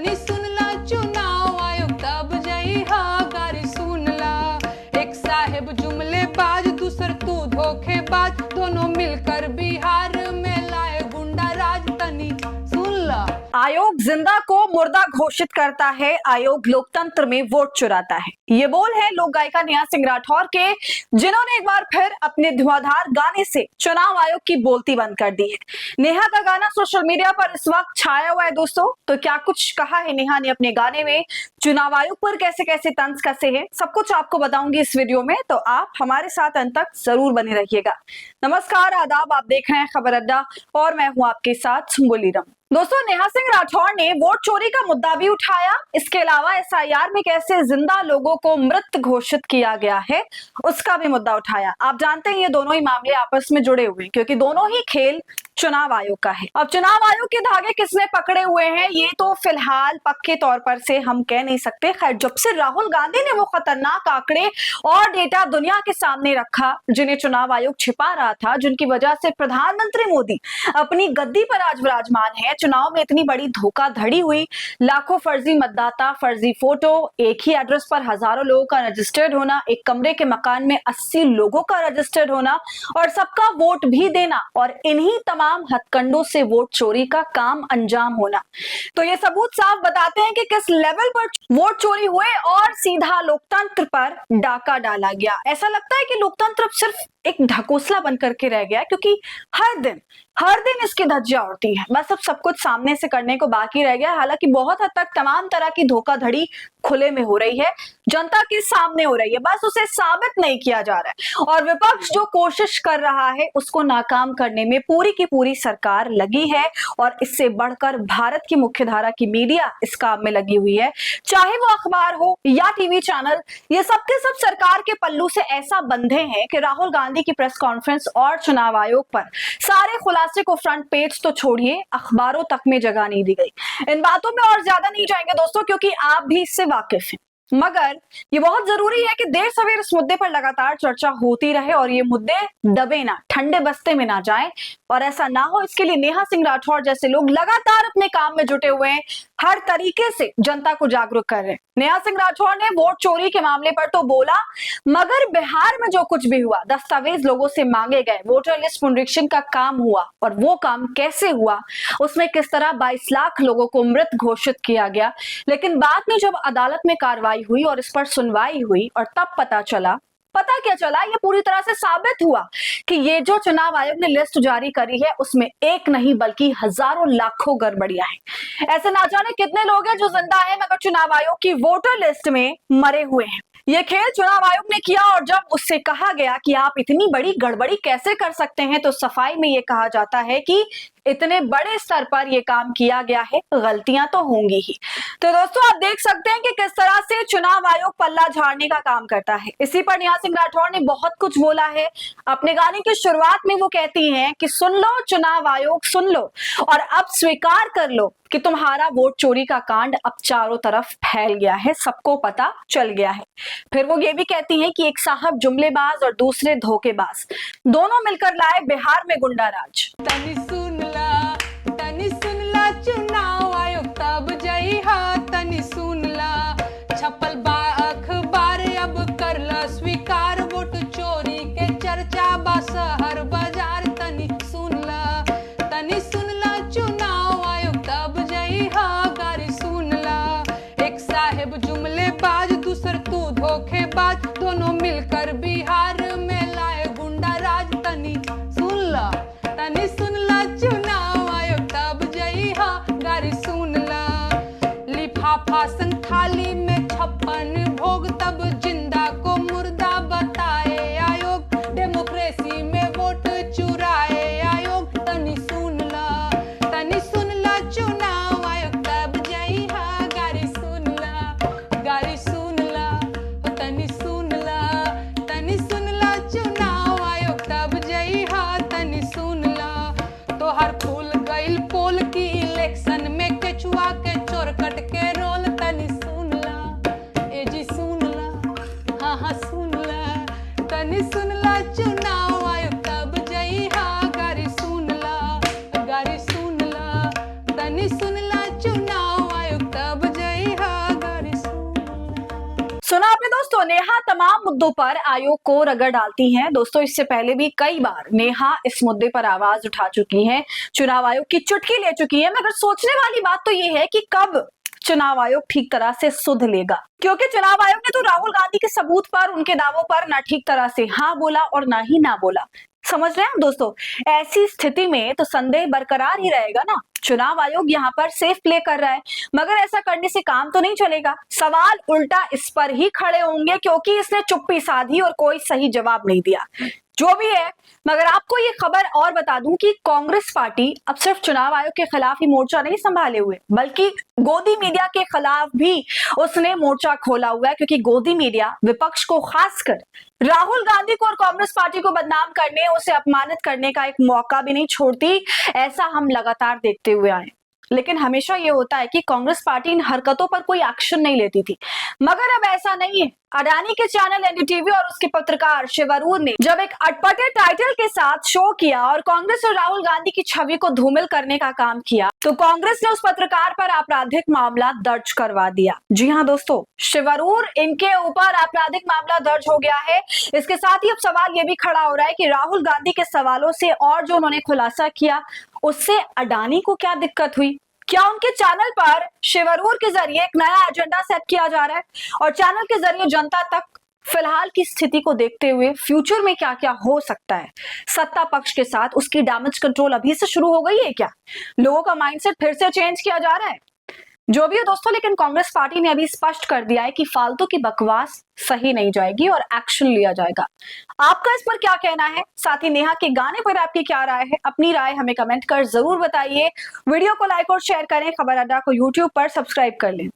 तनी सुनला चुनाव आयोग तब जई हा गारी सुनला। एक साहेब जुमलेबाज दूसर तू धोखेबाज, दोनों मिलकर बिहार में लाए गुंडा राज, तनी सुनला। आयोग जिंदा को मुर्दा घोषित करता है, आयोग लोकतंत्र में वोट चुराता है। ये बोल है लोक गायिका नेहा सिंह राठौर के, जिन्होंने एक बार फिर अपने धुआंधार गाने से चुनाव आयोग की बोलती बंद कर दी है। नेहा का गाना सोशल मीडिया पर इस वक्त छाया हुआ है दोस्तों। तो क्या कुछ कहा है नेहा ने अपने गाने में, चुनाव आयोग पर कैसे कैसे तंज कसे हैं, सब कुछ आपको बताऊंगी इस वीडियो में, तो आप हमारे साथ अंत तक जरूर बने रहिएगा। नमस्कार, आदाब, आप देख रहे हैं खबर अड्डा और मैं हूं आपके साथ सुम्बुली रम। दोस्तों, नेहा सिंह राठौर ने वोट चोरी का मुद्दा भी उठाया। इसके अलावा एसआईआर में कैसे जिंदा लोगों को मृत घोषित किया गया है उसका भी मुद्दा उठाया। आप जानते हैं ये दोनों ही मामले आपस में जुड़े हुए हैं, क्योंकि दोनों ही खेल चुनाव आयोग का है। अब चुनाव आयोग के धागे किसने पकड़े हुए हैं ये तो फिलहाल पक्के तौर पर से हम कह नहीं सकते। खैर, जब से राहुल गांधी ने वो खतरनाक आंकड़े और डेटा दुनिया के सामने रखा जिन्हें चुनाव आयोग छिपा रहा था, जिनकी वजह से प्रधानमंत्री मोदी अपनी गद्दी पर आज विराजमान है, चुनाव में इतनी बड़ी धोखाधड़ी हुई, लाखों फर्जी मतदाता, फर्जी फोटो, एक ही एड्रेस पर हजारों लोगों का रजिस्टर्ड होना, एक कमरे के मकान में 80 लोगों का रजिस्टर्ड होना और सबका वोट भी देना और इन्हीं तमाम हथकंडों से वोट चोरी का काम अंजाम होना। तो ये सबूत साफ बताते हैं कि किस लेवल पर वोट चोरी हुए और सीधा लोकतंत्र पर डाका डाला गया। ऐसा लगता है कि लोकतंत्र अब सिर्फ एक ढकोसला बन करके रह गया, क्योंकि हर दिन इसकी धज्जियां उड़ती है। बस अब सब कुछ सामने से करने को बाकी रह गया। हालांकि बहुत हद तक तमाम तरह की धोखाधड़ी खुले में हो रही है, जनता के सामने हो रही है, बस उसे साबित नहीं किया जा रहा है। और विपक्ष जो कोशिश कर रहा है उसको नाकाम करने में पूरी की पूरी सरकार लगी है और इससे बढ़कर भारत की मुख्यधारा की मीडिया इस काम में लगी हुई है। चाहे वो अखबार हो या टीवी चैनल, ये सब के सब सरकार के पल्लू से ऐसा बंधे हैं कि राहुल गांधी की प्रेस कॉन्फ्रेंस और चुनाव आयोग पर सारे खुलासे को फ्रंट पेज तो छोड़िए, अखबारों तक में जगह नहीं दी गई। इन बातों में और ज्यादा नहीं जाएंगे दोस्तों, क्योंकि आप भी इससे वाकिफ हैं, मगर ये बहुत जरूरी है कि देर सवेर इस मुद्दे पर लगातार चर्चा होती रहे और ये मुद्दे दबे ना, ठंडे बस्ते में ना जाए। और ऐसा ना हो, इसके लिए नेहा सिंह राठौर जैसे लोग लगातार अपने काम में जुटे हुए हैं, हर तरीके से जनता को जागरूक कर रहे हैं। नेहा सिंह राठौर ने वोट चोरी के मामले पर तो बोला, मगर बिहार में जो कुछ भी हुआ, दस्तावेज लोगों से मांगे गए, वोटर लिस्ट पुनरीक्षण का काम हुआ और वो काम कैसे हुआ, उसमें किस तरह 22 लाख लोगों को मृत घोषित किया गया। लेकिन बाद में जब अदालत में कार्रवाई हुई और इस पर सुनवाई हुई और तब पता क्या चला, ये पूरी तरह से साबित हुआ कि ये जो चुनाव आयोग ने लिस्ट जारी करी है उसमें एक नहीं बल्कि हजारों लाखों गड़बड़ियां हैं। ऐसे ना जाने कितने लोग हैं जो जिंदा हैं मगर चुनाव आयोग की वोटर लिस्ट में मरे हुए हैं। ये खेल चुनाव आयोग ने किया और जब उससे कहा गया कि आप इतनी बड़ी गड़बड़ी कैसे कर सकते हैं, तो सफाई में ये कहा जाता है कि इतने बड़े स्तर पर यह काम किया गया है, गलतियां तो होंगी ही। तो दोस्तों, आप देख सकते हैं कि किस तरह से चुनाव आयोग पल्ला झाड़ने का काम करता है। इसी पर नेहा सिंह राठौर ने बहुत कुछ बोला है। अपने गाने की शुरुआत में वो कहती हैं कि सुन लो चुनाव आयोग सुन लो और अब स्वीकार कर लो कि तुम्हारा वोट चोरी का कांड अब चारों तरफ फैल गया है, सबको पता चल गया है। फिर वो ये भी कहती हैं कि एक साहब जुमलेबाज और दूसरे धोखेबाज दोनों मिलकर लाए बिहार में गुंडा राज। तनी सुनला चुनाव आयोग तब जई हा, तनी सुनला छपल बा अखबार अब करला स्वीकार, वोट चोरी के चर्चा बा शहर बाजार। तनी सुनला चुनाव आयोग तब जई हा गारी सुनला। एक साहेब जुमलेबाज दूसर तू धोखेबाज, दोनों मिलकर बिहार में लाए गुंडा राज। तनी सुनला चुनाव आयोग तब जई हा गारी सुनला। लिफाफा सन थाली में 56 भोग तब जिंदा को मुर्दा बताए आयोग, डेमोक्रेसी में वोट चुराए आयोग। तनी सुनला चुनाव आयोग तब जई हा गारी सुनला। तनी सुनला चुनाव आयोग तब जई हा, तनी सुनला। तोहर फूल गइल पोल की इलेक्शन में केचुआ के चोर कट के रोल। तनी दोस्तों, नेहा तमाम मुद्दों पर आयोग को रगड़ डालती हैं। दोस्तों, इससे पहले भी कई बार नेहा इस मुद्दे पर आवाज उठा चुकी हैं, चुनाव आयोग की चुटकी ले चुकी हैं। मगर सोचने वाली बात तो ये है कि कब चुनाव आयोग ठीक तरह से सुध लेगा, क्योंकि चुनाव आयोग ने तो राहुल गांधी के सबूत पर, उनके दावों पर ना ठीक तरह से हाँ बोला और ना ही ना बोला। समझ रहे हैं दोस्तों? ऐसी स्थिति में तो संदेह बरकरार ही रहेगा ना। चुनाव आयोग यहाँ पर सेफ प्ले कर रहा है, मगर ऐसा करने से काम तो नहीं चलेगा। सवाल उल्टा इस पर ही खड़े होंगे, क्योंकि इसने चुप्पी साधी और कोई सही जवाब नहीं दिया। जो भी है, मगर आपको ये खबर और बता दूं कि कांग्रेस पार्टी अब सिर्फ चुनाव आयोग के खिलाफ ही मोर्चा नहीं संभाले हुए, बल्कि गोदी मीडिया के खिलाफ भी उसने मोर्चा खोला हुआ है। क्योंकि गोदी मीडिया विपक्ष को, खासकर राहुल गांधी को और कांग्रेस पार्टी को बदनाम करने, उसे अपमानित करने का एक मौका भी नहीं छोड़ती। ऐसा हम लगातार देखते हुए आए, लेकिन हमेशा ये होता है कि कांग्रेस पार्टी इन हरकतों पर कोई एक्शन नहीं लेती थी। मगर अब ऐसा नहीं है। अडानी के चैनल एनडीटीवी और उसके पत्रकार शिव अरोरा ने जब एक अटपटे टाइटल के साथ शो किया और कांग्रेस और राहुल गांधी की छवि को धूमिल करने का काम किया, तो कांग्रेस ने उस पत्रकार पर आपराधिक मामला दर्ज करवा दिया। जी हाँ दोस्तों, शिव अरोरा, इनके ऊपर आपराधिक मामला दर्ज हो गया है। इसके साथ ही अब सवाल ये भी खड़ा हो रहा है कि राहुल गांधी के सवालों से और जो उन्होंने खुलासा किया, उससे अडानी को क्या दिक्कत हुई? क्या उनके चैनल पर शिव अरोरा के जरिए एक नया एजेंडा सेट किया जा रहा है? और चैनल के जरिए जनता तक फिलहाल की स्थिति को देखते हुए फ्यूचर में क्या क्या हो सकता है, सत्ता पक्ष के साथ उसकी डैमेज कंट्रोल अभी से शुरू हो गई है क्या? लोगों का माइंडसेट फिर से चेंज किया जा रहा है? जो भी हो दोस्तों, लेकिन कांग्रेस पार्टी ने अभी स्पष्ट कर दिया है कि फालतू की बकवास सही नहीं जाएगी और एक्शन लिया जाएगा। आपका इस पर क्या कहना है? साथ ही नेहा के गाने पर आपकी क्या राय है? अपनी राय हमें कमेंट कर जरूर बताइए। वीडियो को लाइक और शेयर करें। खबर अड्डा को यूट्यूब पर सब्सक्राइब कर लें।